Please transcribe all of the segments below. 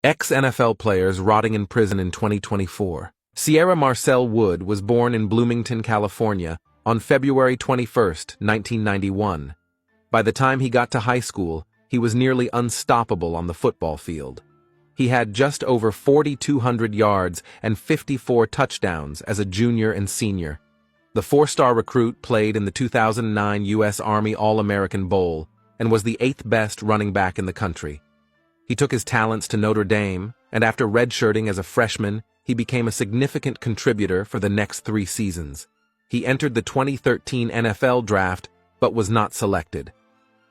Ex-NFL players rotting in prison in 2024. Sierra Marcel Wood was born in Bloomington, California, on February 21, 1991. By the time he got to high school, he was nearly unstoppable on the football field. He had just over 4,200 yards and 54 touchdowns as a junior and senior. The four-star recruit played in the 2009 U.S. Army All-American Bowl and was the 8th best running back in the country. He took his talents to Notre Dame, and after redshirting as a freshman, he became a significant contributor for the next 3 seasons. He entered the 2013 NFL Draft, but was not selected.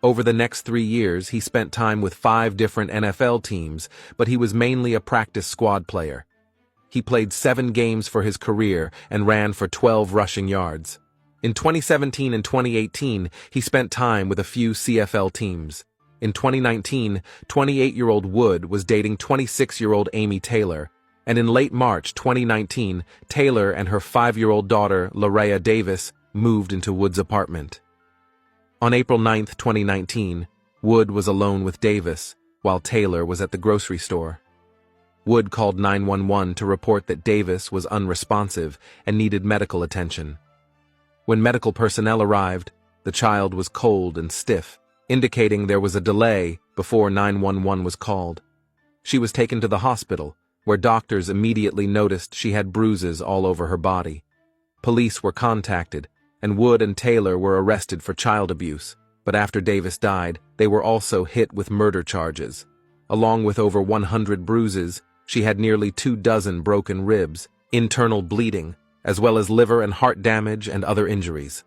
Over the next 3 years, he spent time with 5 different NFL teams, but he was mainly a practice squad player. He played 7 games for his career and ran for 12 rushing yards. In 2017 and 2018, he spent time with a few CFL teams. In 2019, 28-year-old Wood was dating 26-year-old Amy Taylor, and in late March 2019, Taylor and her 5-year-old daughter, Larea Davis, moved into Wood's apartment. On April 9, 2019, Wood was alone with Davis, while Taylor was at the grocery store. Wood called 911 to report that Davis was unresponsive and needed medical attention. When medical personnel arrived, the child was cold and stiff, indicating there was a delay before 911 was called. She was taken to the hospital, where doctors immediately noticed she had bruises all over her body. Police were contacted, and Wood and Taylor were arrested for child abuse, but after Davis died, they were also hit with murder charges. Along with over 100 bruises, she had nearly 24 broken ribs, internal bleeding, as well as liver and heart damage and other injuries.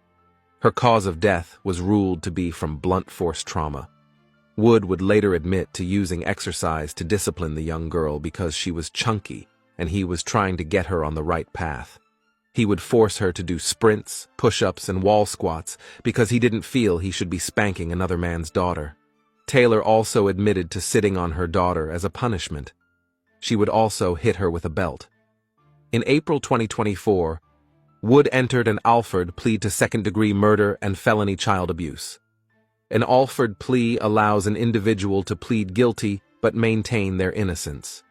Her cause of death was ruled to be from blunt force trauma. Wood would later admit to using exercise to discipline the young girl because she was chunky and he was trying to get her on the right path. He would force her to do sprints, push-ups, and wall squats because he didn't feel he should be spanking another man's daughter. Taylor also admitted to sitting on her daughter as a punishment. She would also hit her with a belt. In April 2024, Wood entered an Alford plea to second-degree murder and felony child abuse. An Alford plea allows an individual to plead guilty but maintain their innocence.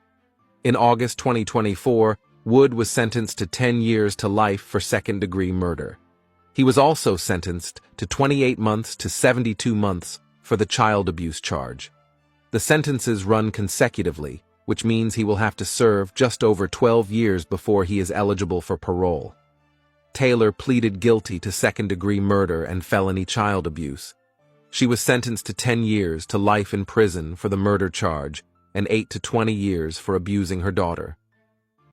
In August 2024, Wood was sentenced to 10 years to life for second-degree murder. He was also sentenced to 28 months to 72 months for the child abuse charge. The sentences run consecutively, which means he will have to serve just over 12 years before he is eligible for parole. Taylor pleaded guilty to second-degree murder and felony child abuse. She was sentenced to 10 years to life in prison for the murder charge and 8 to 20 years for abusing her daughter.